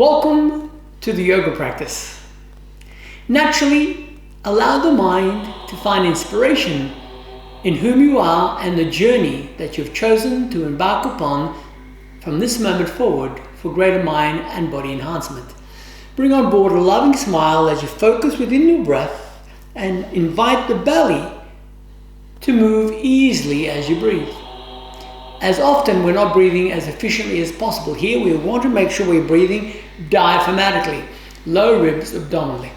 Welcome to the yoga practice. Naturally, allow the mind to find inspiration in whom you are and the journey that you've chosen to embark upon from this moment forward for greater mind and body enhancement. Bring on board a loving smile as you focus within your breath and invite the belly to move easily as you breathe. As often, we're not breathing as efficiently as possible. Here, we want to make sure we're breathing diaphragmatically, low ribs abdominally.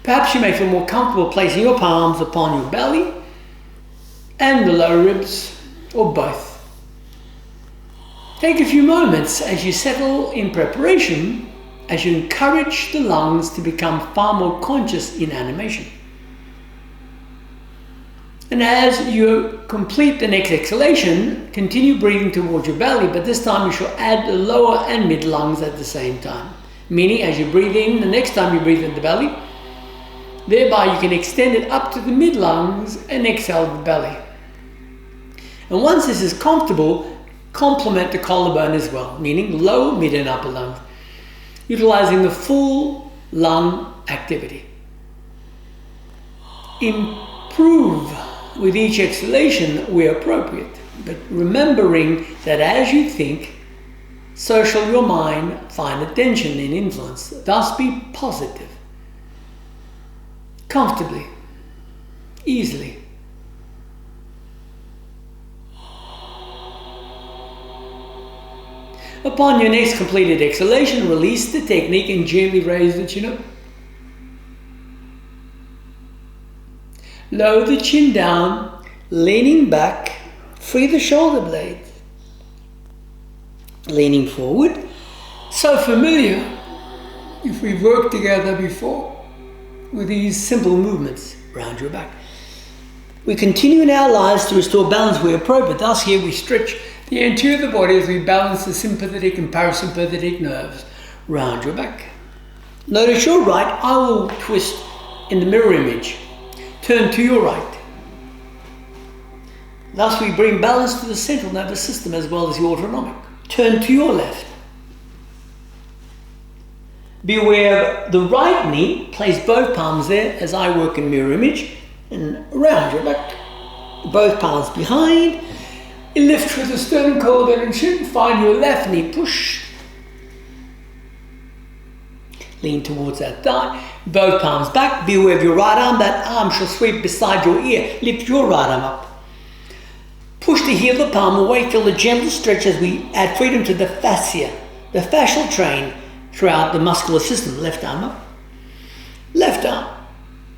Perhaps you may feel more comfortable placing your palms upon your belly and the lower ribs, or both. Take a few moments as you settle in preparation, as you encourage the lungs to become far more conscious in animation. And as you complete the next exhalation, continue breathing towards your belly, but this time you shall add the lower and mid lungs at the same time. Meaning, as you breathe in, the next time you breathe in the belly, thereby you can extend it up to the mid lungs and exhale the belly. And once this is comfortable, complement the collarbone as well, meaning lower, mid and upper lungs, utilizing the full lung activity. Improve with each exhalation where appropriate, but remembering that as you think, so shall your mind find attention and influence. Thus be positive, comfortably, easily. Upon your next completed exhalation, release the technique and gently raise the chin up. Lower the chin down, leaning back, free the shoulder blades. Leaning forward. So familiar if we've worked together before with these simple movements around your back. We continue in our lives to restore balance where appropriate. Thus here we stretch the interior of the body as we balance the sympathetic and parasympathetic nerves around your back. Notice your right. I will twist in the mirror image. Turn to your right. Thus we bring balance to the central nervous system as well as the autonomic. Turn to your left. Be aware of the right knee. Place both palms there as I work in mirror image and around your back. Both palms behind. Lift through the sternum, collarbone and chin. Find your left knee. Push. Lean towards that thigh. Both palms back. Be aware of your right arm. That arm shall sweep beside your ear. Lift your right arm up. Push the heel of the palm away. Feel the gentle stretch as we add freedom to the fascia, the fascial train throughout the muscular system. Left arm up. Left arm.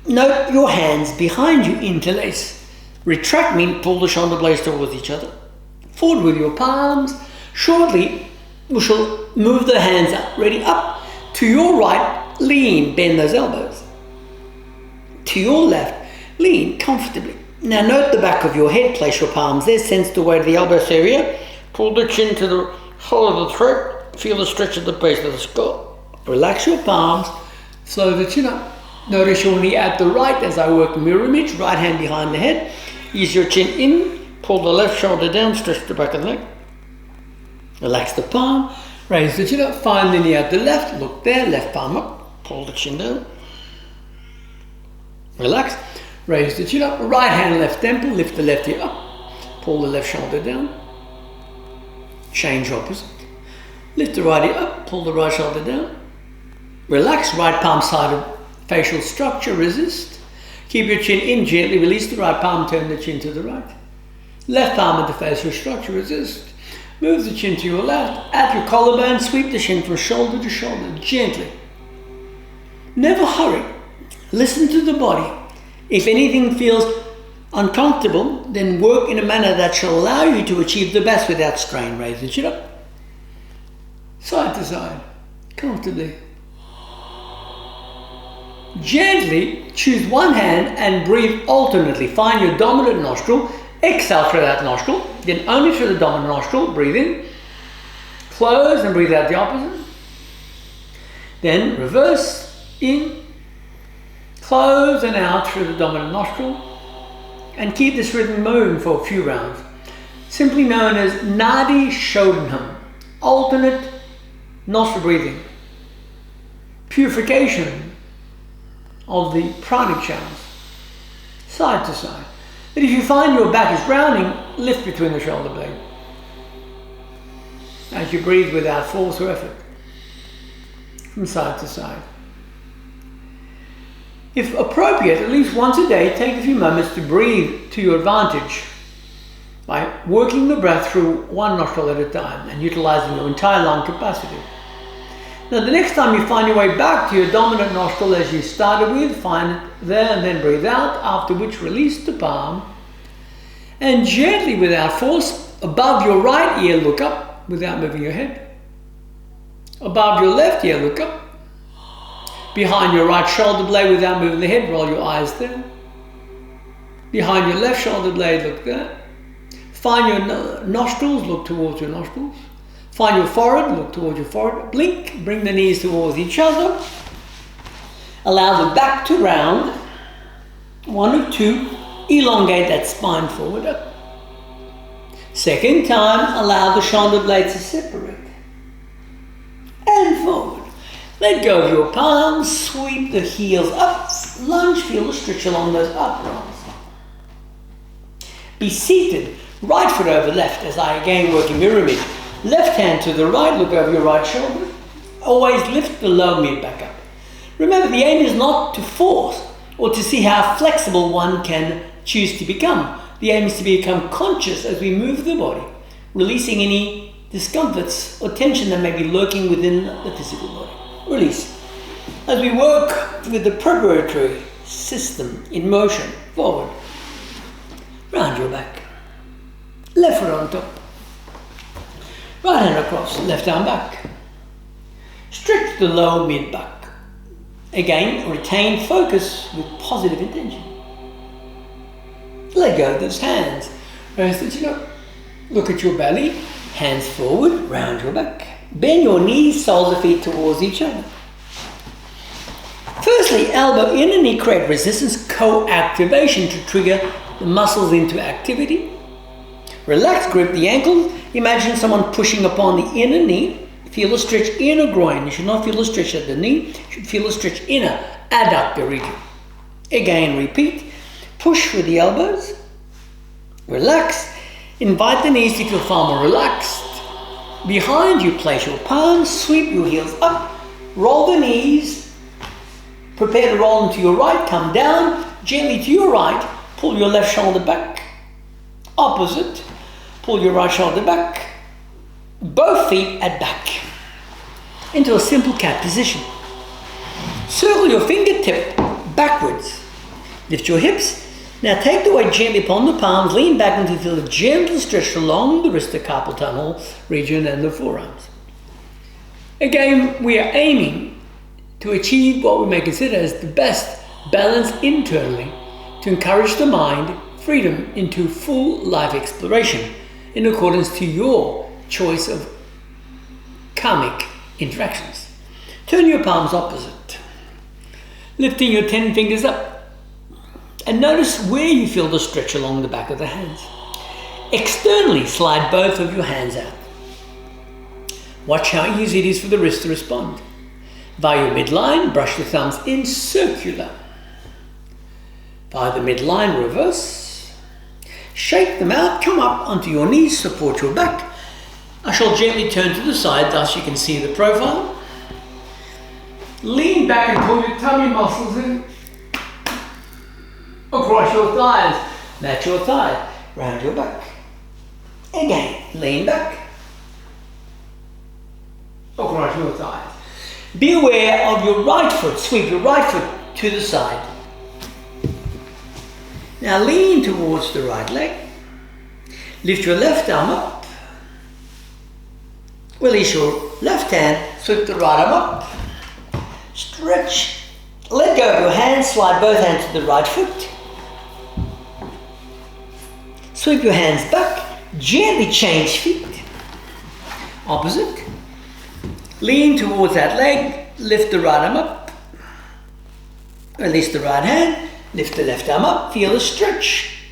Note your hands behind you interlace. Retract means pull the shoulder blades towards each other. Forward with your palms. Shortly, we shall move the hands up. Ready? Up. To your right, lean, bend those elbows. To your left, lean comfortably. Now note the back of your head, place your palms there, sense the weight of the elbows area. Pull the chin to the sole of the throat, feel the stretch at the base of the skull. Relax your palms, slow the chin up. Notice your knee at the right as I work mirror image, right hand behind the head. Ease your chin in, pull the left shoulder down, stretch the back of the leg. Relax the palm. Raise the chin up, find the knee at the left, look there, left palm up, pull the chin down. Relax, raise the chin up, right hand, left temple, lift the left ear up, pull the left shoulder down. Change opposite. Lift the right ear up, pull the right shoulder down. Relax, right palm side of facial structure, resist. Keep your chin in, gently release the right palm, turn the chin to the right. Left palm at the facial structure, resist. Move the chin to your left, at your collarbone, sweep the chin from shoulder to shoulder, gently. Never hurry. Listen to the body. If anything feels uncomfortable, then work in a manner that shall allow you to achieve the best without strain. Raise the chin up, side to side, comfortably. Gently choose one hand and breathe alternately. Find your dominant nostril. Exhale through that nostril, then only through the dominant nostril, breathe in, close and breathe out the opposite. Then reverse, in, close and out through the dominant nostril, and keep this rhythm moving for a few rounds. simply known as Nadi Shodhanam, alternate nostril breathing. purification of the pranic channels, side to side. But if you find your back is rounding, lift between the shoulder blades as you breathe without force or effort, from side to side. If appropriate, at least once a day, take a few moments to breathe to your advantage by working the breath through one nostril at a time and utilizing your entire lung capacity. Now, the next time you find your way back to your dominant nostril as you started with, find it there and then breathe out, after which release the palm and gently, without force, above your right ear, look up without moving your head. Above your left ear, look up. Behind your right shoulder blade, without moving the head, roll your eyes there. Behind your left shoulder blade, look there. Find your nostrils, look towards your nostrils. Find your forehead, look towards your forehead. Blink, bring the knees towards each other. Allow the back to round. 1 or 2, elongate that spine forward up. Second time, allow the shoulder blades to separate. And forward. Let go of your palms, sweep the heels up, lunge, feel the stretch along those uprights. Be seated, right foot over left, as I again work in mirror image. Left hand to the right, look over your right shoulder. Always lift the low mid back up. Remember, the aim is not to force or to see how flexible one can choose to become. The aim is to become conscious as we move the body, releasing any discomforts or tension that may be lurking within the physical body. Release. As we work with the preparatory system in motion, forward, round your back, left foot on top, right hand across, left arm back, stretch the low mid back. Again, retain focus with positive intention. Let go of those hands, rest the chin up, look at your belly, hands forward, round your back. Bend your knees, soles of feet towards each other. Firstly, elbow in and knee create resistance co-activation to trigger the muscles into activity. Relax, grip the ankle. Imagine someone pushing upon the inner knee. Feel a stretch inner groin. You should not feel a stretch at the knee. You should feel a stretch inner adductor region. Again, repeat. Push with the elbows. Relax. Invite the knees to feel far more relaxed. Behind you, place your palms, sweep your heels up, roll the knees, prepare to roll into your right, come down, gently to your right, pull your left shoulder back, opposite, pull your right shoulder back, both feet at back, into a simple cat position. Circle your fingertip backwards, lift your hips. Now take the weight gently upon the palms, lean back until you feel a gentle stretch along the wrist, the carpal tunnel region and the forearms. Again, we are aiming to achieve what we may consider as the best balance internally to encourage the mind freedom into full life exploration in accordance to your choice of karmic interactions. Turn your palms opposite, lifting your 10 fingers up. And notice where you feel the stretch along the back of the hands. Externally, slide both of your hands out. Watch how easy it is for the wrist to respond. Via your midline, brush the thumbs in circular. Via the midline, reverse. Shake them out, come up onto your knees, support your back. I shall gently turn to the side, thus you can see the profile. Lean back and pull your tummy muscles in. Across your thighs, match your thigh, round your back. Again, lean back, across your thighs. Be aware of your right foot, sweep your right foot to the side. Now lean towards the right leg, lift your left arm up, release your left hand, sweep the right arm up, stretch, let go of your hands, slide both hands to the right foot. Sweep your hands back, gently change feet. Opposite. Lean towards that leg, lift the right arm up. Release the right hand, lift the left arm up, feel a stretch.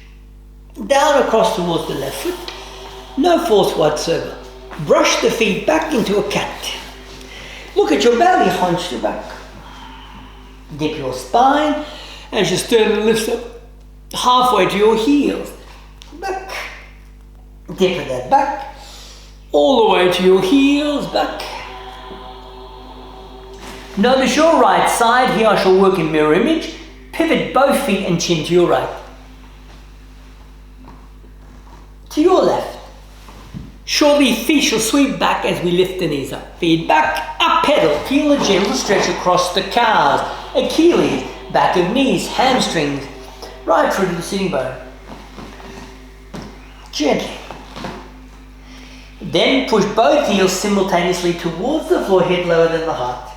Down across towards the left foot. No force whatsoever. Brush the feet back into a cat. Look at your belly, hunch your back. Dip your spine as your sternum lifts up halfway to your heels. Back. Dip that back. All the way to your heels, back. Notice your right side. Here I shall work in mirror image. Pivot both feet and chin to your right. To your left. Shortly, feet shall sweep back as we lift the knees up. Feet back, up pedal. Feel a gentle stretch across the calves, Achilles, back of knees, hamstrings, right through to the sitting bone. Gently. Then push both heels simultaneously towards the floor, head lower than the heart.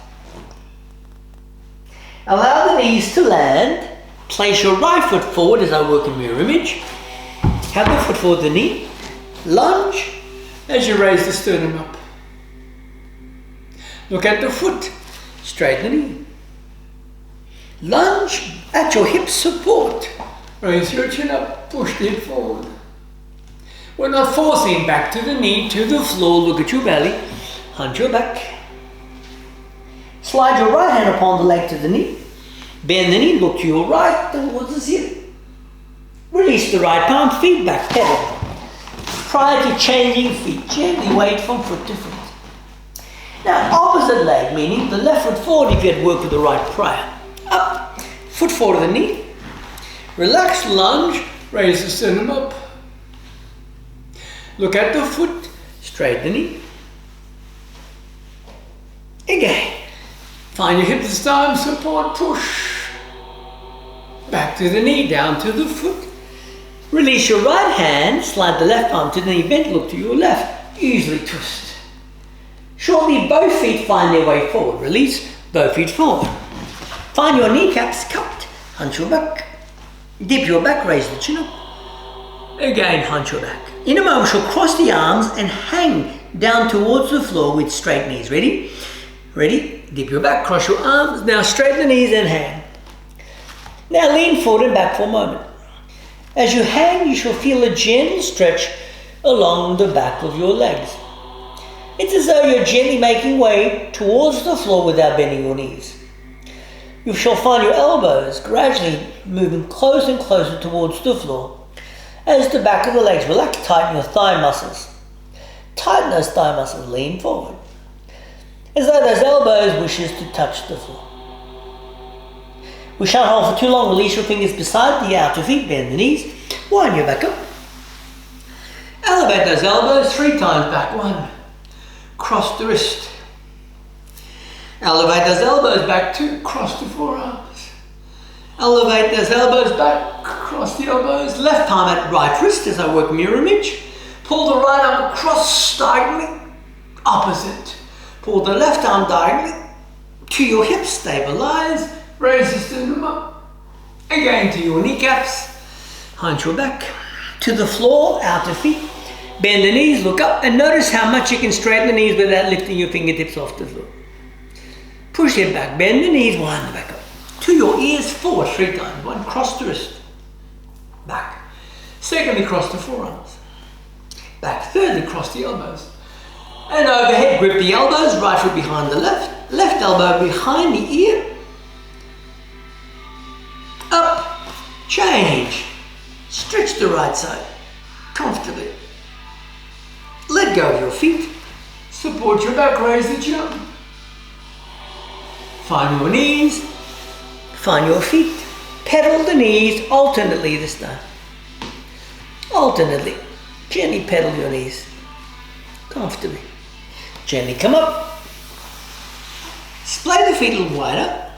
Allow the knees to land. Place your right foot forward as I work in mirror image. Have the foot forward the knee. Lunge as you raise the sternum up. Look at the foot. Straighten the knee. Lunge at your hip support. Raise your chin up. Push the hip forward. We're not forcing back to the knee, to the floor. Look at your belly. Hunch your back. Slide your right hand upon the leg to the knee. Bend the knee, look to your right, towards the ceiling. Release the right palm, feet back, pedal. Prior to changing feet, gently wait from foot to foot. Now, opposite leg, meaning the left foot forward if you had worked with the right prior. Up, foot forward to the knee. Relax, lunge, raise the sternum up. Look at the foot, straighten the knee. Again. Find your hip this time, support, push. Back to the knee, down to the foot. Release your right hand, slide the left arm to the knee, bend, look to your left. Easily twist. Shortly, both feet find their way forward. Release, both feet forward. Find your kneecaps cupped. Hunch your back. Dip your back, raise the chin up. Again, hunch your back. In a moment, we'll cross the arms and hang down towards the floor with straight knees. Ready? Ready? Dip your back, cross your arms. Now straighten the knees and hang. Now lean forward and back for a moment. As you hang, you shall feel a gentle stretch along the back of your legs. It's as though you're gently making way towards the floor without bending your knees. You shall find your elbows gradually moving closer and closer towards the floor. As the back of the legs relax, tighten your thigh muscles. Tighten those thigh muscles, lean forward. As though those elbows wishes to touch the floor. We shan't hold for too long. Release your fingers beside the outer feet, bend the knees, wind your back up. Elevate those elbows 3 times back. 1. Cross the wrist. Elevate those elbows back. 2. Cross the forearms. Elevate those elbows back. Cross the elbows. Left palm at right wrist as I work mirror image. Pull the right arm across diagonally. Opposite. Pull the left arm diagonally to your hips, stabilize, raise the sternum up. Again to your kneecaps, hunch your back. To the floor, outer feet, bend the knees, look up, and notice how much you can straighten the knees without lifting your fingertips off the floor. Push it back, bend the knees, wind the back up. To your ears, forward 3 times. 1, cross the wrist, back. Secondly, cross the forearms, back. Thirdly, cross the elbows. And overhead, grip the elbows, right foot behind the left elbow behind the ear. Up, change. Stretch the right side, comfortably. Let go of your feet. Support your back, raise the chin up. Find your knees, find your feet. Pedal the knees alternately this time. Alternately. Gently pedal your knees, comfortably. Gently come up. Splay the feet a little wider.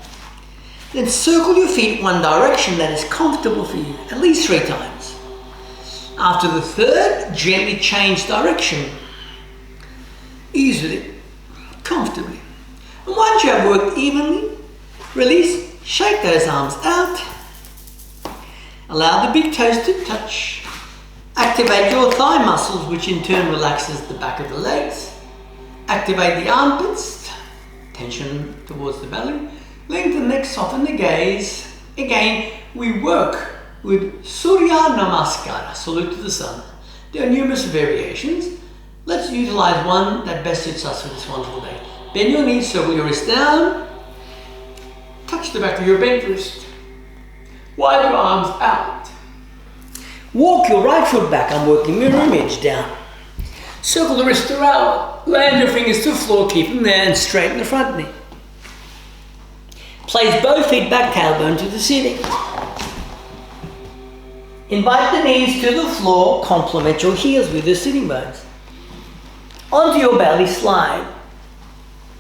Then circle your feet one direction that is comfortable for you, at least 3 times. After the 3rd, gently change direction. Easily, comfortably. And once you have worked evenly, release, shake those arms out. Allow the big toes to touch. Activate your thigh muscles, which in turn relaxes the back of the legs. Activate the armpits, tension towards the belly, lengthen the neck, soften the gaze. Again, we work with Surya Namaskara, salute to the sun. There are numerous variations. Let's utilize one that best suits us for this wonderful day. Bend your knees, circle your wrist down, tuck touch the back of your bent wrist. Wide your arms out. Walk your right foot back. I'm working mirror image down. Circle the wrist around. Land your fingers to the floor, keep them there, and straighten the front knee. Place both feet back, tailbone to the ceiling. Invite the knees to the floor, complement your heels with the sitting bones. Onto your belly, slide.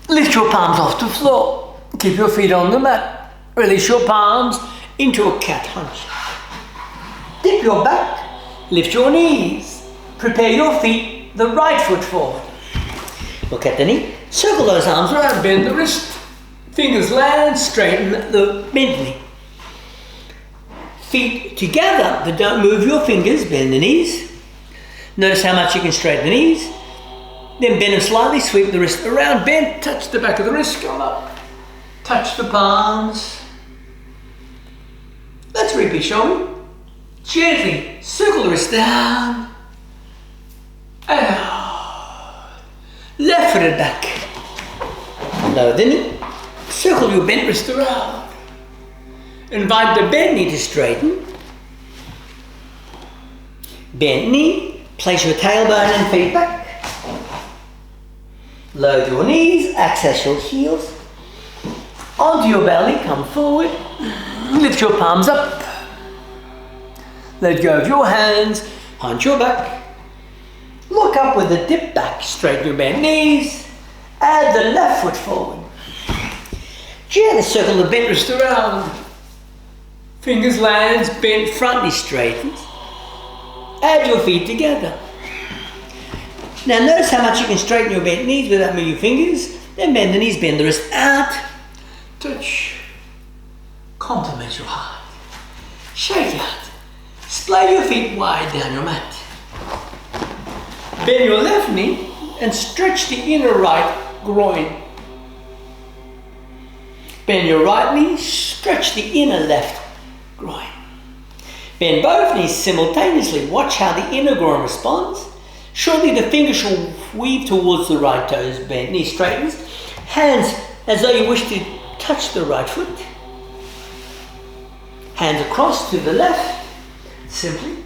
Lift your palms off the floor. Keep your feet on the mat. Release your palms into a cat hunch. Dip your back, lift your knees. Prepare your feet, the right foot forward. Look at the knee. Circle those arms around, bend the wrist. Fingers land, straighten the bent knee. Feet together, but don't move your fingers, bend the knees. Notice how much you can straighten the knees. Then bend them slightly, sweep the wrist around, bend, touch the back of the wrist, come up. Touch the palms. Let's repeat, shall we? Gently circle the wrist down and out. Left footed back. Lower the knee. Circle your bent wrist around. Invite the bent knee to straighten. Bent knee. Place your tailbone and feet back. Lower your knees. Access your heels. Onto your belly. Come forward. Lift your palms up. Let go of your hands. Hunch your back. Look up with a dip back. Straighten your bent knees. Add the left foot forward. Gently circle the bent wrist around. Fingers lands, bent front knee straightens. Add your feet together. Now notice how much you can straighten your bent knees without moving your fingers. Then bend the knees, bend the wrist out. Touch. Complement your heart. Shake out. Splay your feet wide down your mat. Bend your left knee and stretch the inner right groin. Bend your right knee, stretch the inner left groin. Bend both knees simultaneously. Watch how the inner groin responds. Shortly the fingers shall weave towards the right toes. Bend knee straightens. Hands as though you wish to touch the right foot. Hands across to the left. Simply.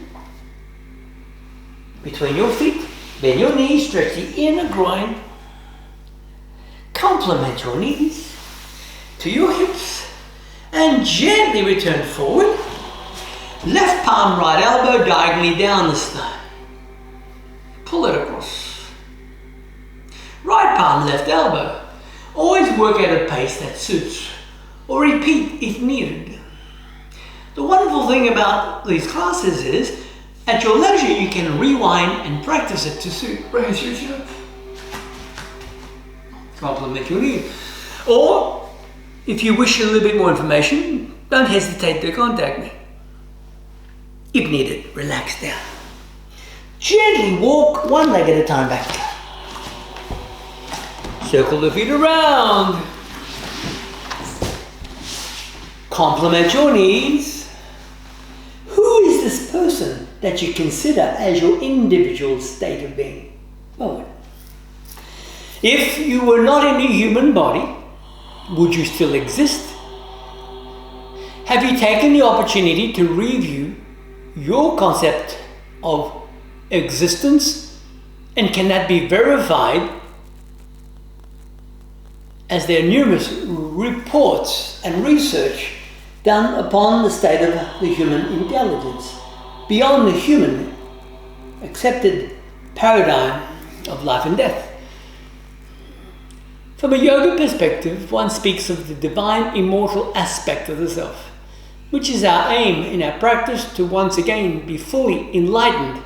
Between your feet. Bend your knees. Stretch the inner groin. Complement your knees to your hips and gently return forward. Left palm, right elbow diagonally down the spine. Pull it across. Right palm, left elbow. Always work at a pace that suits or repeat if needed. The wonderful thing about these classes is at your leisure you can rewind and practice it to suit. Raise yourself. Complement your knee. Or if you wish a little bit more information, don't hesitate to contact me. If needed, relax down. Gently walk one leg at a time back. Circle the feet around. Complement your knees. Who is this person that you consider as your individual state of being? Forward. If you were not in a human body, would you still exist? Have you taken the opportunity to review your concept of existence, and can that be verified, as there are numerous reports and research done upon the state of the human intelligence beyond the human accepted paradigm of life and death? From a yoga perspective, one speaks of the divine immortal aspect of the self, which is our aim in our practice to once again be fully enlightened,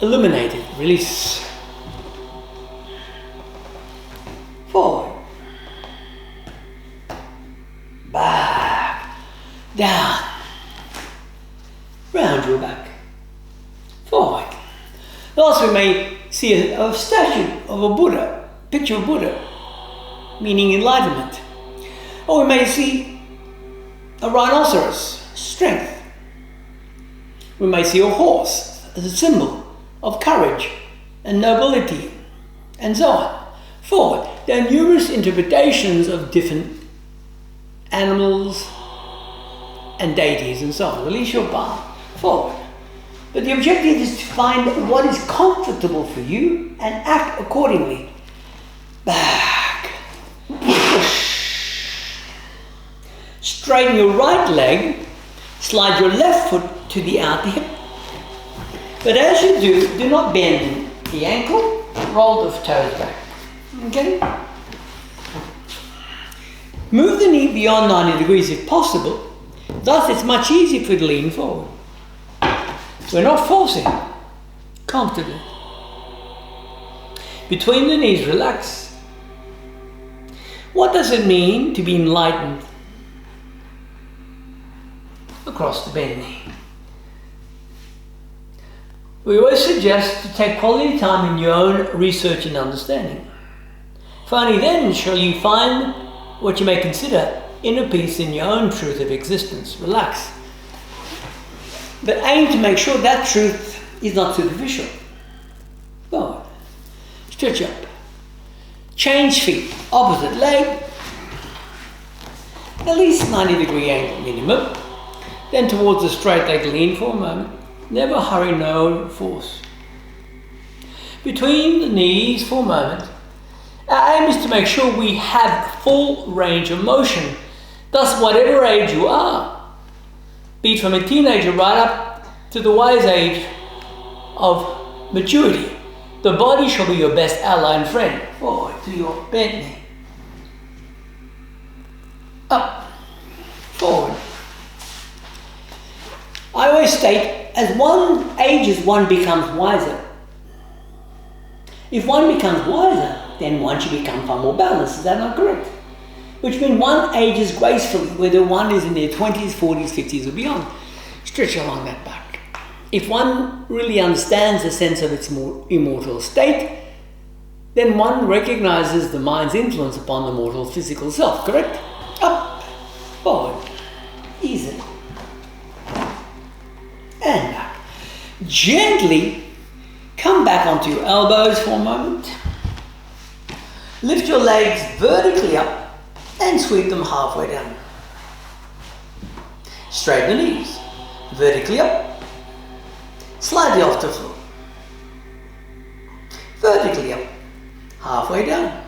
illuminated, release. Forward. Back. Down. Round your back. Forward. Thus we may see a statue of a Buddha, picture of Buddha, meaning enlightenment. Or we may see a rhinoceros, strength. We may see a horse as a symbol of courage and nobility, and so on. Forward. There are numerous interpretations of different animals, and deities and so on. Release your palm forward. But the objective is to find what is comfortable for you and act accordingly. Back. Push. Straighten your right leg. Slide your left foot to the outer hip. But as you do not bend the ankle. Roll the toes back. Okay? Move the knee beyond 90 degrees if possible. Thus, it's much easier for you to lean forward. We're not forcing. Comfortably. Between the knees, relax. What does it mean to be enlightened? Across the bent knee. We always suggest to take quality time in your own research and understanding. For only then shall you find what you may consider inner peace in your own truth of existence. Relax. But aim to make sure that truth is not superficial. Forward. Stretch up. Change feet. Opposite leg. At least 90-degree angle minimum. Then towards the straight leg, lean for a moment. Never hurry, no force. Between the knees for a moment. Our aim is to make sure we have full range of motion. Thus, whatever age you are, be it from a teenager right up to the wise age of maturity, the body shall be your best ally and friend. Forward to your bent knee. Up. Forward. I always state, as one ages, one becomes wiser. If one becomes wiser, then one should become far more balanced. Is that not correct? Which means one ages gracefully, whether one is in their 20s, 40s, 50s or beyond. Stretch along that back. If one really understands the sense of its immortal state, then one recognizes the mind's influence upon the mortal physical self, correct? Up, forward, easily, and back. Gently come back onto your elbows for a moment. Lift your legs vertically up and sweep them halfway down. Straighten the knees, vertically up, slightly off the floor. Vertically up, halfway down.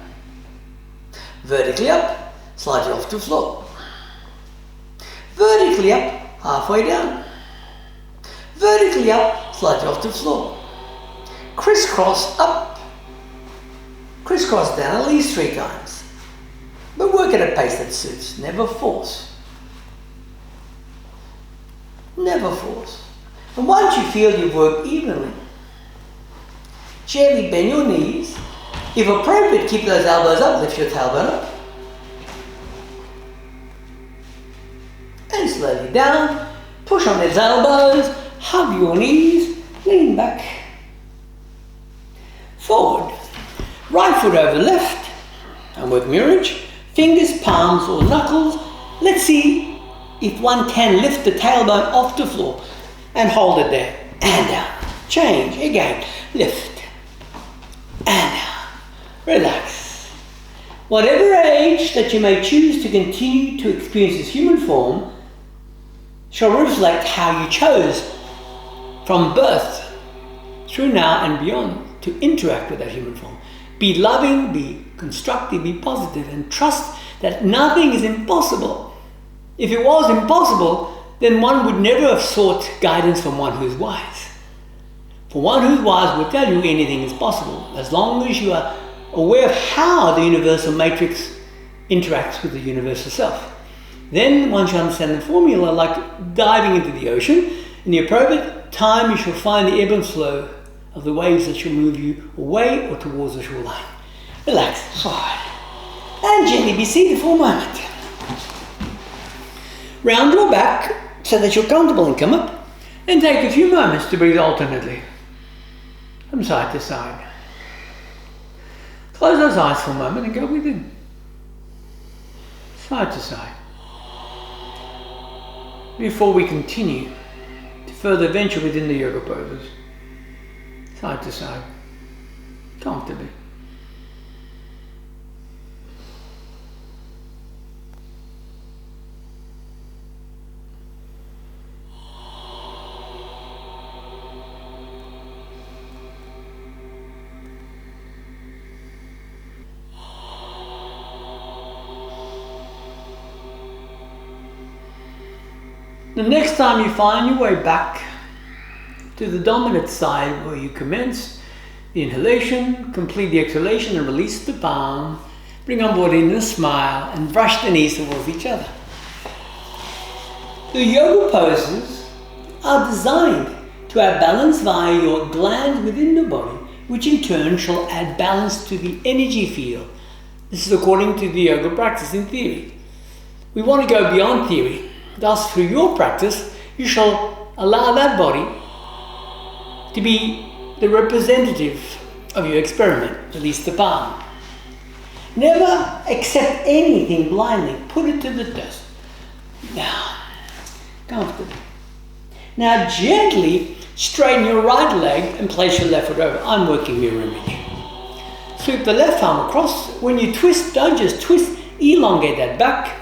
Vertically up, slightly off the floor. Vertically up, halfway down. Vertically up, slightly off the floor. Crisscross up, crisscross down at least 3 times. But work at a pace that suits. Never force. Never force. And once you feel you've worked evenly, gently bend your knees. If appropriate, keep those elbows up. Lift your tailbone up. And slowly down. Push on those elbows. Hug your knees. Lean back. Forward. Right foot over left. And work mirrorage. Fingers, palms or knuckles. Let's see if one can lift the tailbone off the floor. And hold it there. And down. Change. Again. Lift. And down. Relax. Whatever age that you may choose to continue to experience this human form shall reflect how you chose from birth through now and beyond to interact with that human form. Be loving, be constructive, be positive, and trust that nothing is impossible. If it was impossible, then one would never have sought guidance from one who is wise. For one who is wise will tell you anything is possible, as long as you are aware of how the universal matrix interacts with the universal self. Then one shall understand the formula like diving into the ocean. In the appropriate time, you shall find the ebb and flow of the waves that shall move you away or towards the shoreline. Relax, forward, and gently be seated for a moment. Round your back so that you're comfortable and come up, and take a few moments to breathe alternately from side to side. Close those eyes for a moment and go within, side to side. Before we continue to further venture within the yoga poses, side to side, comfortably. The next time you find your way back to the dominant side where you commenced the inhalation, complete the exhalation and release the palm. Bring on board in a smile and brush the knees towards each other. The yoga poses are designed to add balance via your glands within the body, which in turn shall add balance to the energy field. This is according to the yoga practice in theory. We want to go beyond theory. Thus, through your practice, you shall allow that body to be the representative of your experiment. Release the palm. Never accept anything blindly. Put it to the test. Now, comfortably. Now, gently straighten your right leg and place your left foot over. I'm working mirror image. Sweep the left arm across. When you twist, don't just twist, elongate that back.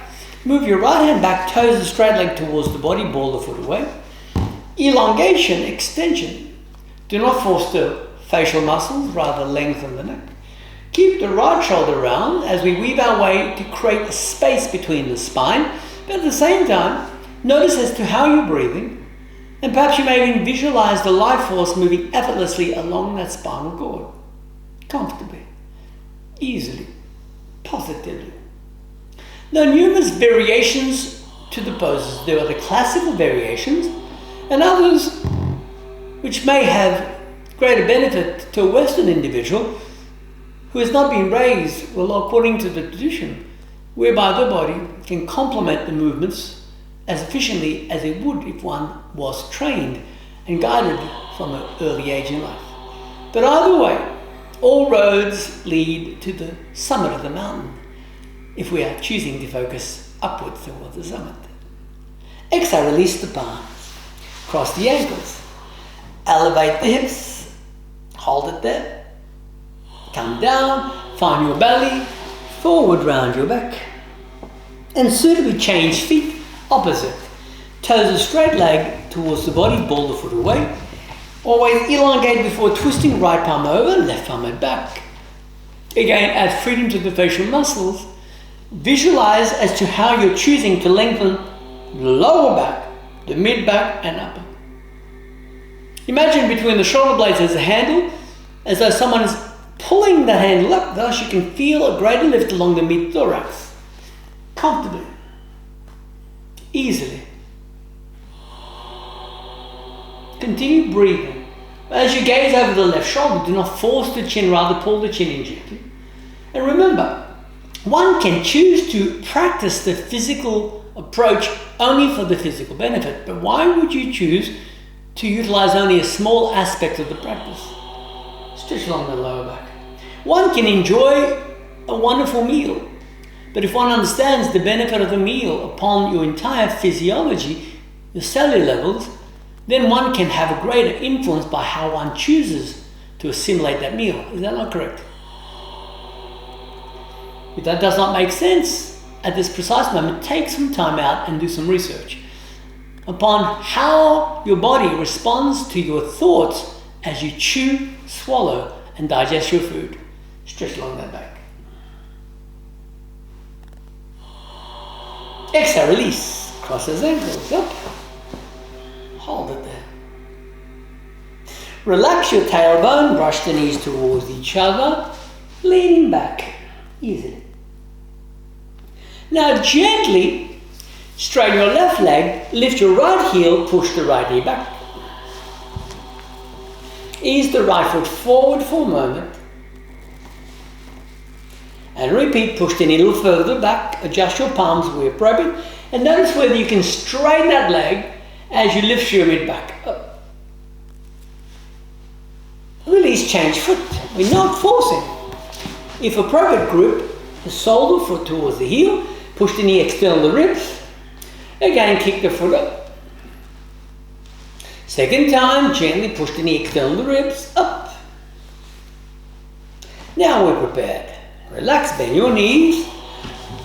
Move your right hand back, toes the straight leg towards the body, ball the foot away. Elongation, extension. Do not force the facial muscles, rather lengthen the neck. Keep the right shoulder round as we weave our way to create a space between the spine, but at the same time, notice as to how you're breathing, and perhaps you may even visualize the life force moving effortlessly along that spinal cord. Comfortably, easily, positively. There are numerous variations to the poses. There are the classical variations and others which may have greater benefit to a Western individual who has not been raised, well, according to the tradition, whereby the body can complement the movements as efficiently as it would if one was trained and guided from an early age in life. But either way, all roads lead to the summit of the mountain if we are choosing to focus upwards towards the summit. Exhale, release the palms. Cross the ankles. Elevate the hips. Hold it there. Come down. Find your belly. Forward round your back. And suitably change feet opposite. Toes a straight leg towards the body. Ball the foot away. Always elongate before twisting. Right palm over, left palm at back. Again, add freedom to the facial muscles. Visualize as to how you're choosing to lengthen the lower back, the mid back and upper. Imagine between the shoulder blades as a handle, as though someone is pulling the handle up, thus you can feel a greater lift along the mid-thorax. Comfortably, easily. Continue breathing. As you gaze over the left shoulder, do not force the chin, rather pull the chin in gently. And remember, one can choose to practice the physical approach only for the physical benefit, but why would you choose to utilize only a small aspect of the practice? Stretch along the lower back. One can enjoy a wonderful meal, but if one understands the benefit of the meal upon your entire physiology, your cellular levels, then one can have a greater influence by how one chooses to assimilate that meal. Is that not correct? If that does not make sense at this precise moment, take some time out and do some research upon how your body responds to your thoughts as you chew, swallow, and digest your food. Stretch along that back. Exhale, release. Cross those ankles up. Hold it there. Relax your tailbone, brush the knees towards each other, leaning back easily. Now gently straighten your left leg, lift your right heel, push the right knee back. Ease the right foot forward for a moment. And repeat, push the knee a little further back, adjust your palms where appropriate, and notice whether you can straighten that leg as you lift your mid back up. Release, change foot. We're not forcing. If appropriate, grip the sole of the foot towards the heel, push the knee external the ribs. Again, kick the foot up. Second time, gently push the knee external the ribs up. Now we're prepared. Relax, bend your knees.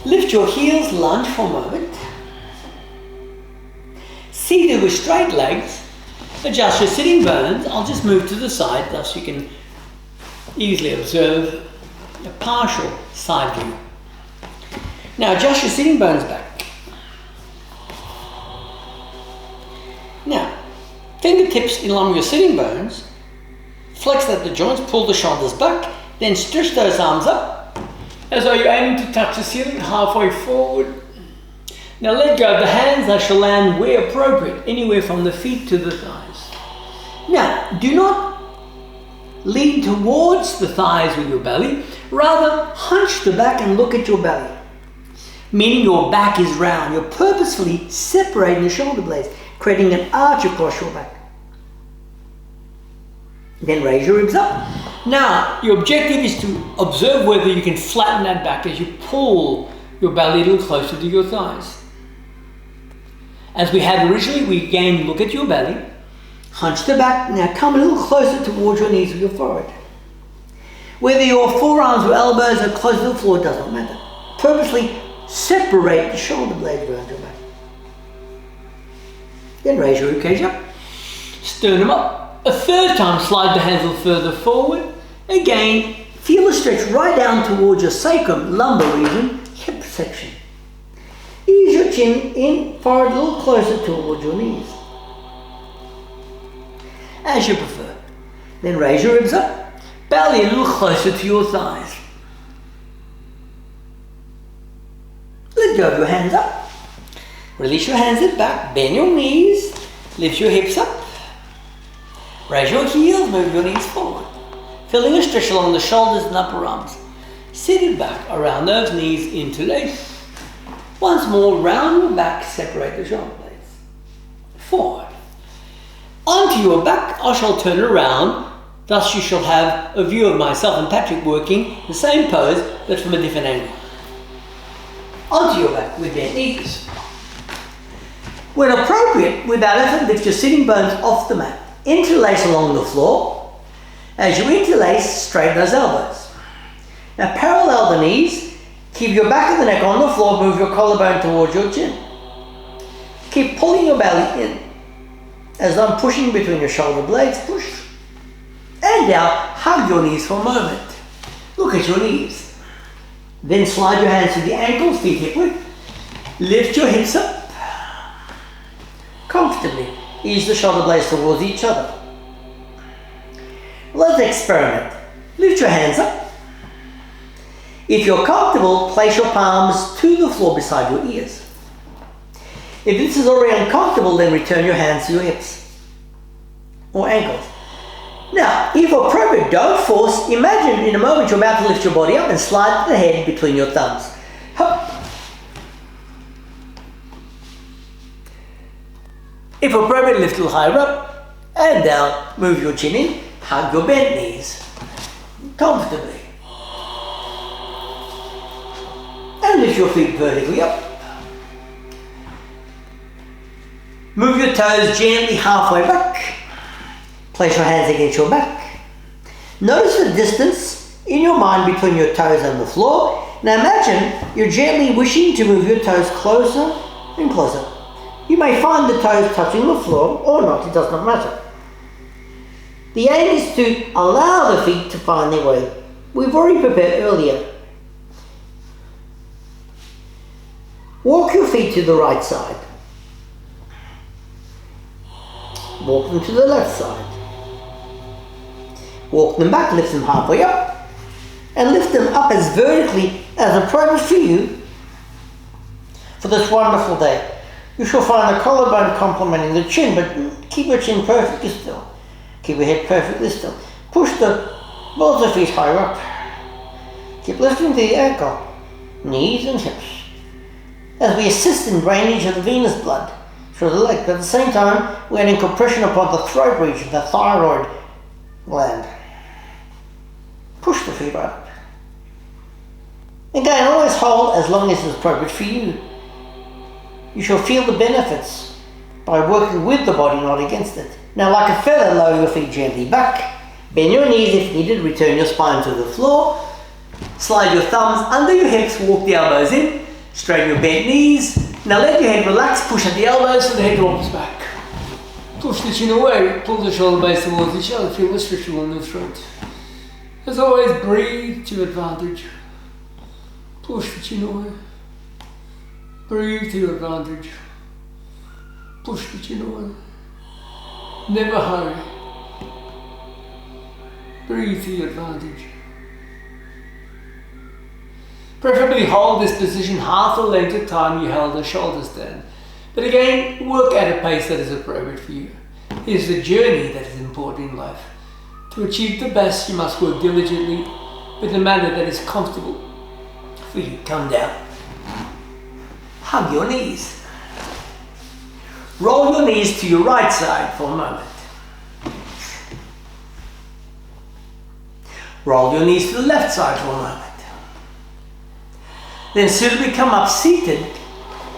Lift your heels, lunge for a moment. Seated with straight legs, adjust your sitting bones. I'll just move to the side, thus you can easily observe a partial side view. Now adjust your sitting bones back. Fingertips in line with your sitting bones. Flex at the joints, pull the shoulders back, then stretch those arms up as though you're aiming to touch the ceiling halfway forward. Now let go of the hands. They shall land where appropriate, anywhere from the feet to the thighs. Now, do not lean towards the thighs with your belly. Rather, hunch the back and look at your belly, meaning your back is round. You're purposefully separating your shoulder blades, creating an arch across your back. Then raise your ribs up. Now, your objective is to observe whether you can flatten that back as you pull your belly a little closer to your thighs. As we had originally, we again look at your belly, hunch the back. Now come a little closer towards your knees with your forehead. Whether your forearms or elbows are close to the floor does not matter. Purposely separate the shoulder blades around your back. Then raise your ribcage up, sternum up. A third time, slide the hands a little further forward. Again, feel the stretch right down towards your sacrum, lumbar region, hip section. Ease your chin in, forehead a little closer towards your knees. As you prefer. Then raise your ribs up, belly a little closer to your thighs. Let go of your hands up. Release your hands at back, bend your knees, lift your hips up. Raise your heels, move your knees forward. Feeling a stretch along the shoulders and upper arms. Sit it back around those knees, interlace. Once more, round your back, separate the shoulder blades. Forward. Onto your back, I shall turn around. Thus you shall have a view of myself and Patrick working the same pose, but from a different angle. Onto your back with bent knees. When appropriate, without effort, lift your sitting bones off the mat. Interlace along the floor. As you interlace, straighten those elbows. Now parallel the knees. Keep your back of the neck on the floor. Move your collarbone towards your chin. Keep pulling your belly in. As I'm pushing between your shoulder blades, push. And down, hug your knees for a moment. Look at your knees. Then slide your hands to the ankles, feet hip width. Lift your hips up. Comfortably. Ease the shoulder blades towards each other. Let's experiment. Lift your hands up. If you're comfortable, place your palms to the floor beside your ears. If this is already uncomfortable, then return your hands to your hips or ankles. Now, if appropriate, don't force. Imagine in a moment you're about to lift your body up and slide the head between your thumbs. Hup. If appropriate, lift a little higher up and down. Move your chin in. Hug your bent knees comfortably. And lift your feet vertically up. Move your toes gently halfway back. Place your hands against your back. Notice the distance in your mind between your toes and the floor. Now imagine you're gently wishing to move your toes closer and closer. You may find the toes touching the floor or not, it does not matter. The aim is to allow the feet to find their way. We've already prepared earlier. Walk your feet to the right side. Walk them to the left side. Walk them back, lift them halfway up, and lift them up as vertically as appropriate for you for this wonderful day. You shall find the collarbone complementing the chin, but keep your chin perfectly still. Keep your head perfectly still. Push the balls of feet higher up. Keep lifting to the ankle, knees and hips, as we assist in drainage of the venous blood through the leg. But at the same time, we're adding compression upon the throat region, the thyroid gland. Push the feet right up. Again, always hold as long as it's appropriate for you. You shall feel the benefits by working with the body, not against it. Now, like a feather, lower your feet gently back. Bend your knees if needed. Return your spine to the floor. Slide your thumbs under your hips. Walk the elbows in. Straighten your bent knees. Now let your head relax. Push at the elbows so the head drops back. Push the chin away. Pull the shoulder blades towards each other. Feel the stretch along the throat. As always, breathe to your advantage. Push the chin away. Breathe to your advantage. Push the chin away. Never hurry. Breathe to your advantage. Preferably hold this position half the length of time you held the shoulder stand. But again, work at a pace that is appropriate for you. It is the journey that is important in life. To achieve the best, you must work diligently with a manner that is comfortable for you. Come down. Hug your knees. Roll your knees to your right side for a moment. Roll your knees to the left side for a moment. Then suitably come up seated.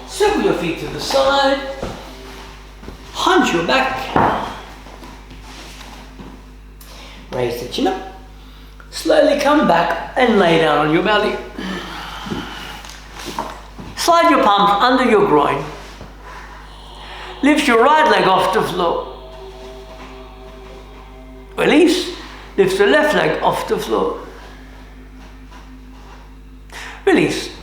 Circle your feet to the side. Hunch your back. Raise the chin up. Slowly come back and lay down on your belly. Slide your palms under your groin. Lift your right leg off the floor. Release. Lift the left leg off the floor. Release.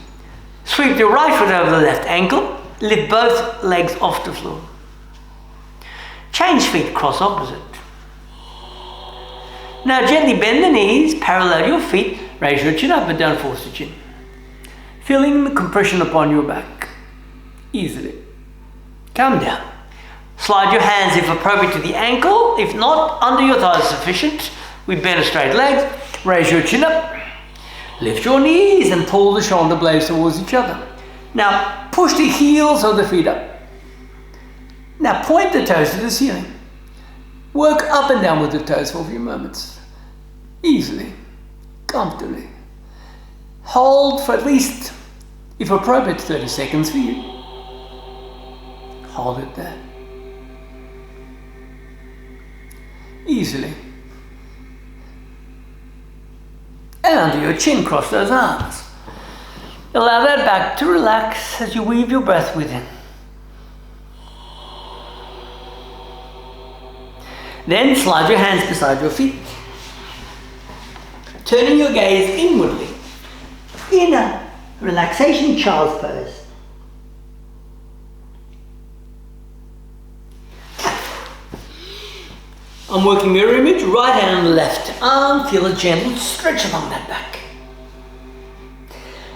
Sweep your right foot over the left ankle. Lift both legs off the floor. Change feet, cross opposite. Now gently bend the knees, parallel your feet, raise your chin up and don't force the chin. Feeling the compression upon your back. Easily. Come down. Slide your hands if appropriate to the ankle. If not, under your thighs is sufficient. We bend a straight leg. Raise your chin up. Lift your knees and pull the shoulder blades towards each other. Now push the heels of the feet up. Now point the toes to the ceiling. Work up and down with the toes for a few moments. Easily, comfortably. Hold for at least, if appropriate, 30 seconds for you. Hold it there. Easily. And under your chin, cross those arms. Allow that back to relax as you weave your breath within. Then slide your hands beside your feet. Turning your gaze inwardly in a relaxation child's pose. I'm working mirror image, right hand on the left arm. Feel a gentle stretch along that back.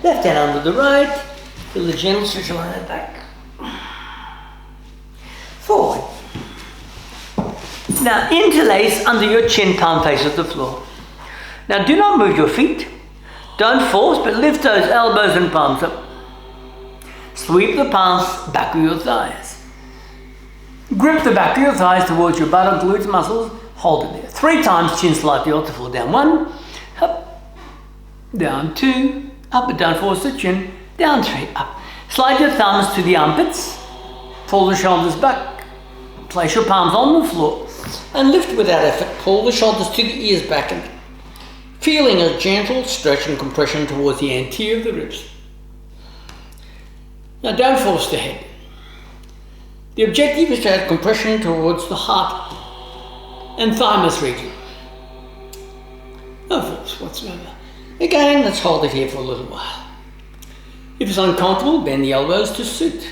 Left hand under the right. Feel a gentle stretch along that back. Forward. Now interlace under your chin, palm faces the floor. Now do not move your feet. Don't force, but lift those elbows and palms up. Sweep the palms back of your thighs. Grip the back of your thighs towards your buttock, glutes, muscles. Hold it there. 3 times, chin slightly off the floor. Down 1, up, down 2, up and down, force the chin, down 3, up. Slide your thumbs to the armpits. Pull the shoulders back. Place your palms on the floor and lift without effort. Pull the shoulders to the ears back and feeling a gentle stretch and compression towards the anterior of the ribs. Now don't force the head. The objective is to add compression towards the heart and thymus region. No force whatsoever. Again, let's hold it here for a little while. If it's uncomfortable, bend the elbows to suit.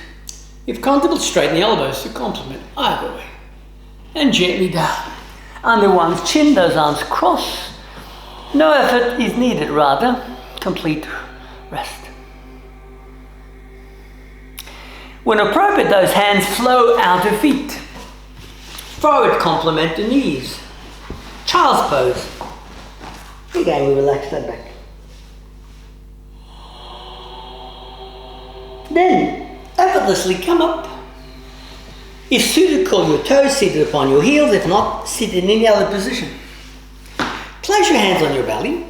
If comfortable, straighten the elbows to complement. Either way. And gently down. Under one's chin, those arms cross. No effort is needed, rather complete rest. When appropriate, those hands flow out of feet. Forward complement the knees. Child's pose. Again, we relax that back. Then, effortlessly come up. If suited, curl your toes, seated upon your heels. If not, sit in any other position. Place your hands on your belly.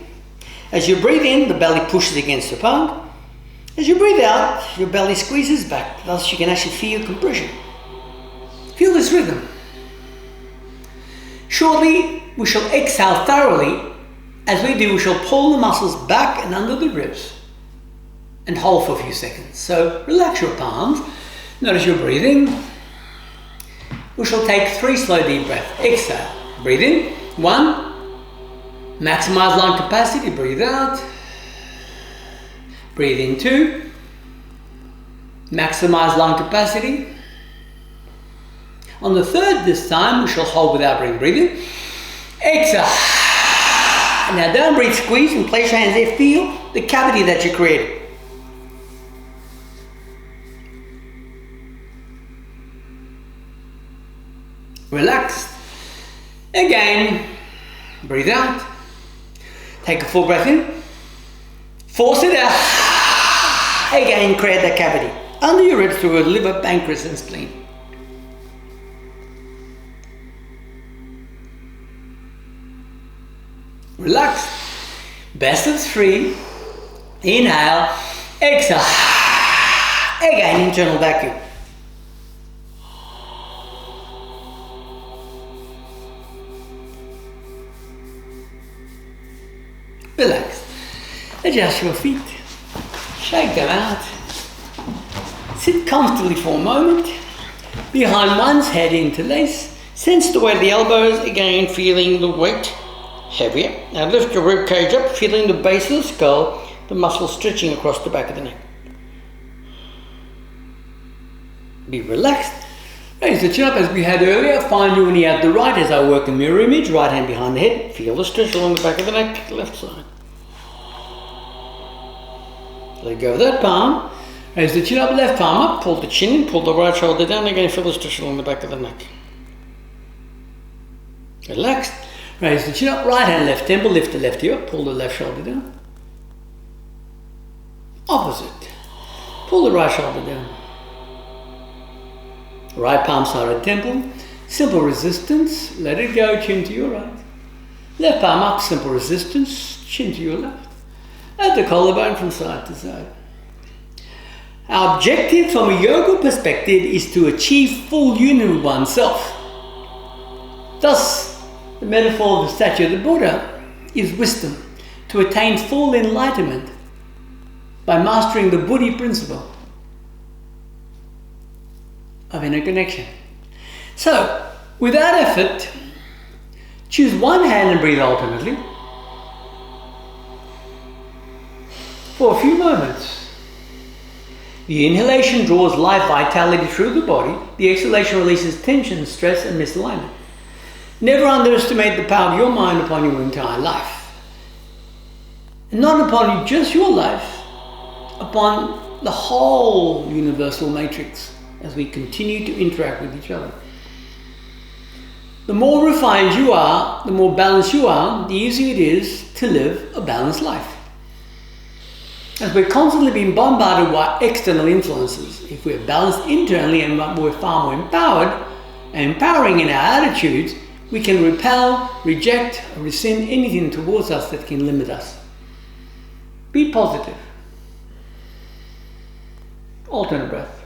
As you breathe in, the belly pushes against the palm. As you breathe out, your belly squeezes back, thus you can actually feel compression. Feel this rhythm. Shortly, we shall exhale thoroughly. As we do, we shall pull the muscles back and under the ribs and hold for a few seconds. So relax your palms. Notice your breathing. We shall take 3 slow deep breaths. Exhale. Breathe in. 1. Maximize lung capacity. Breathe out. Breathe in 2. Maximize lung capacity. On the third this time, we shall hold without breathing. Exhale. Now don't breathe, squeeze, and place your hands there. Feel the cavity that you created. Relax. Again, breathe out. Take a full breath in. Force it out. Again, create that cavity under your ribs through your liver, pancreas, and spleen. Relax. Best of three. Inhale. Exhale. Again, internal vacuum. Relax. Adjust your feet. Shake them out. Sit comfortably for a moment. Behind one's head, interlace. Sense the weight of the elbows. Again, feeling the weight heavier. Now lift your rib cage up, feeling the base of the skull, the muscles stretching across the back of the neck. Be relaxed. Raise the chin up as we had earlier. Find your knee at the right as I work a mirror image. Right hand behind the head. Feel the stretch along the back of the neck. Left side. Let go of that palm. Raise the chin up, left palm up. Pull the chin in. Pull the right shoulder down. Again, feel the stretch along the back of the neck. Relaxed. Raise the chin up. Right hand, left temple. Lift the left ear up. Pull the left shoulder down. Opposite. Pull the right shoulder down. Right palm side of temple, simple resistance, let it go, chin to your right. Left palm up, simple resistance, chin to your left. At the collarbone from side to side. Our objective from a yoga perspective is to achieve full union with oneself. Thus, the metaphor of the statue of the Buddha is wisdom, to attain full enlightenment by mastering the Buddhi principle of inner connection. So, without effort, choose one hand and breathe alternately for a few moments. The inhalation draws life vitality through the body. The exhalation releases tension, stress, and misalignment. Never underestimate the power of your mind upon your entire life. And not upon just your life, upon the whole universal matrix, as we continue to interact with each other. The more refined you are, the more balanced you are, the easier it is to live a balanced life. As we're constantly being bombarded by external influences, if we're balanced internally and we're far more empowered and empowering in our attitudes, we can repel, reject, or rescind anything towards us that can limit us. Be positive. Alternate breath.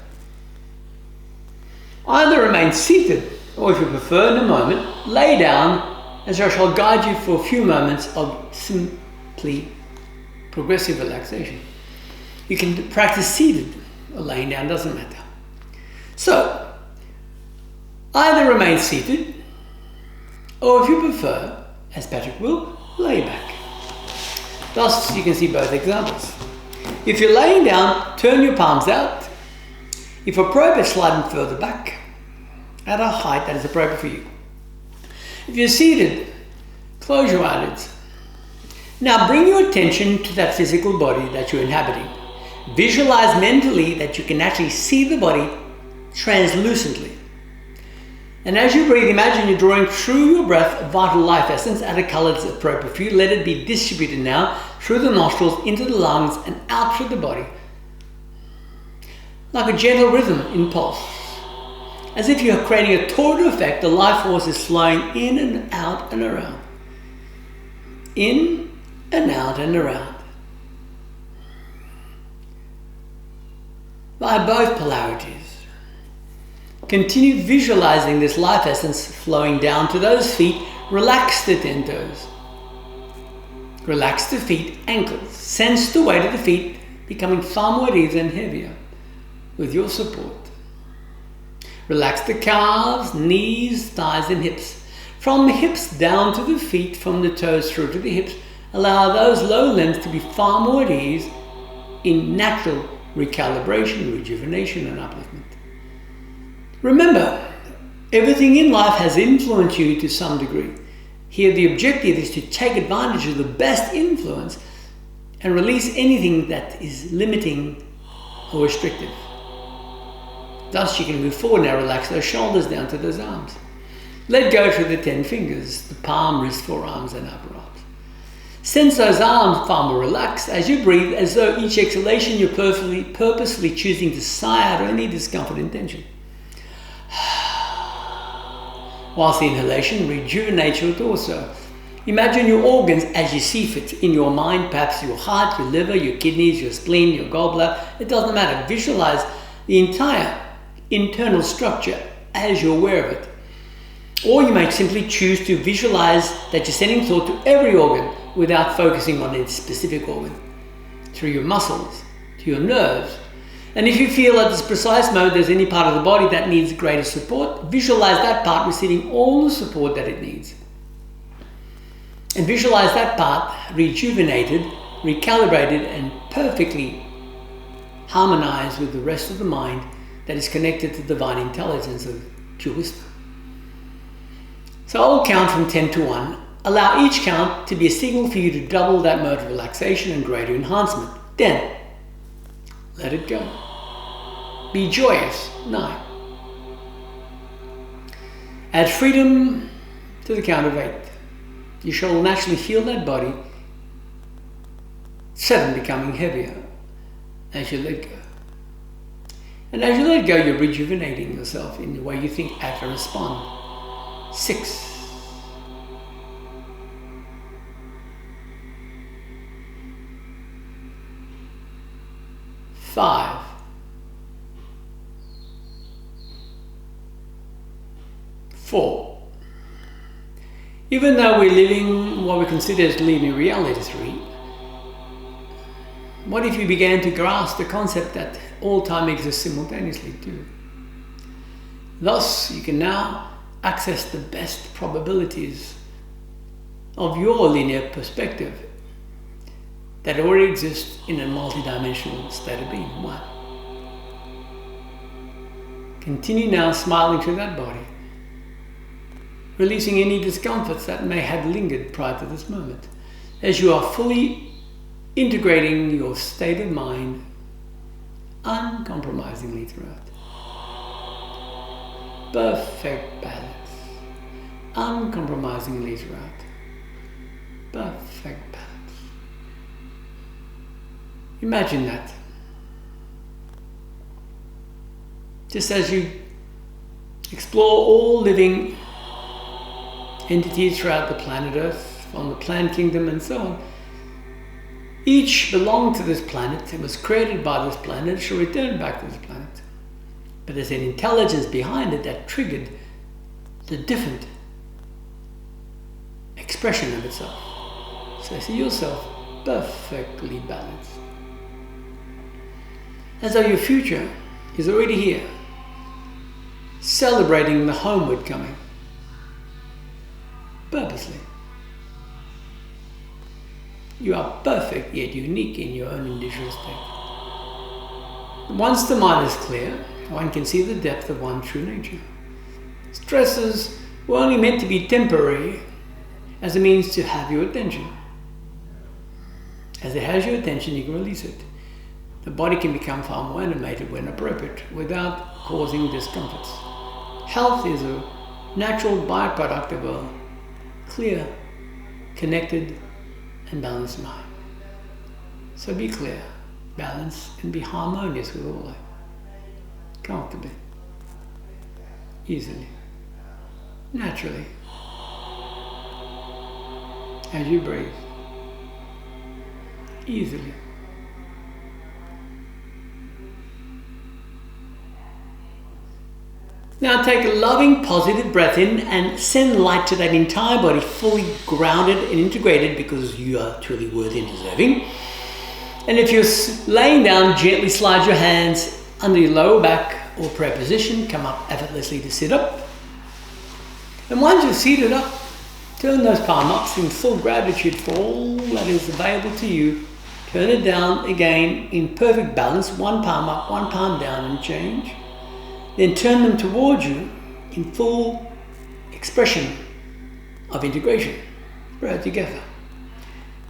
Either remain seated, or if you prefer in a moment, lay down, as I shall guide you for a few moments of simply progressive relaxation. You can practice seated or laying down, doesn't matter. So, either remain seated, or if you prefer, as Patrick will, lay back. Thus, you can see both examples. If you're laying down, turn your palms out. If appropriate, slide them further back at a height that is appropriate for you. If you're seated, close your eyelids. Now bring your attention to that physical body that you're inhabiting. Visualize mentally that you can actually see the body translucently. And as you breathe, imagine you're drawing through your breath a vital life essence at a color that's appropriate for you. Let it be distributed now through the nostrils, into the lungs, and out through the body. Like a gentle rhythm in pulse. As if you're creating a tornado effect, the life force is flowing in and out and around. In and out and around. By both polarities. Continue visualizing this life essence flowing down to those feet. Relax the 10 toes. Relax the feet, ankles. Sense the weight of the feet becoming far more easy and heavier with your support. Relax the calves, knees, thighs, and hips. From the hips down to the feet, from the toes through to the hips, allow those low limbs to be far more at ease in natural recalibration, rejuvenation, and upliftment. Remember, Everything in life has influenced you to some degree. Here the objective is to take advantage of the best influence and release anything that is limiting or restrictive. Thus you can move forward now, relax those shoulders down to those arms. Let go through the 10 fingers, the palm, wrist, forearms and upper arms. Sense those arms far more relaxed as you breathe, as though each exhalation you're purposely choosing to sigh out any discomfort and tension. Whilst the inhalation rejuvenates your torso. Imagine your organs as you see fit in your mind, perhaps your heart, your liver, your kidneys, your spleen, your gallbladder. It doesn't matter. Visualize the entire internal structure as you're aware of it. Or you may simply choose to visualize that you're sending thought to every organ without focusing on its specific organ, through your muscles, to your nerves. And if you feel at this precise moment there's any part of the body that needs greater support, visualize that part receiving all the support that it needs. And visualize that part rejuvenated, recalibrated, and perfectly harmonized with the rest of the mind that is connected to divine intelligence of pure wisdom. So I'll count from 10 to 1. Allow each count to be a signal for you to double that mode of relaxation and greater enhancement. 10. Let it go. Be joyous. 9. Add freedom to the count of 8. You shall naturally feel that body. 7. Becoming heavier as you let go. And as you let go, you're rejuvenating yourself in the way you think, act, and respond. 6. 5. 4. Even though we're living what we consider as linear reality 3, what if you began to grasp the concept that all time exists simultaneously too? Thus, you can now access the best probabilities of your linear perspective that already exists in a multidimensional state of being. 1. Continue now smiling through that body, releasing any discomforts that may have lingered prior to this moment, as you are fully integrating your state of mind uncompromisingly throughout. Perfect balance. Uncompromisingly throughout. Perfect balance. Imagine that. Just as you explore all living entities throughout the planet Earth, on the plant kingdom and so on, each belonged to this planet and was created by this planet, shall return back to this planet. But there's an intelligence behind it that triggered the different expression of itself. So see yourself perfectly balanced. As though your future is already here, celebrating the homeward coming. Purposely. You are perfect yet unique in your own individual state. Once the mind is clear, one can see the depth of one's true nature. Stresses were only meant to be temporary as a means to have your attention. As it has your attention, you can release it. The body can become far more animated when appropriate without causing discomforts. Health is a natural byproduct of a clear, connected, and balanced mind. So be clear, balanced, and be harmonious with all life. Comfortably, easily, naturally, as you breathe, easily. Now take a loving, positive breath in and send light to that entire body, fully grounded and integrated because you are truly worthy and deserving. And if you're laying down, gently slide your hands under your lower back or prayer position, come up effortlessly to sit up. And once you're seated up, turn those palm ups in full gratitude for all that is available to you. Turn it down again in perfect balance, one palm up, one palm down and change. Then turn them towards you in full expression of integration. Spread together.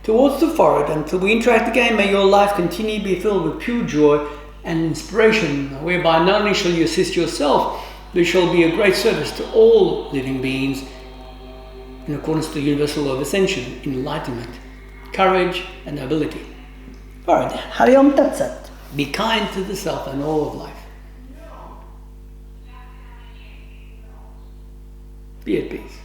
Towards the forehead, until we interact again, may your life continue to be filled with pure joy and inspiration, whereby not only shall you assist yourself, but shall be a great service to all living beings in accordance to the universal law of ascension, enlightenment, courage and nobility. Alright, Hari Om Tat Sat. Be kind to the self and all of life. Be at peace.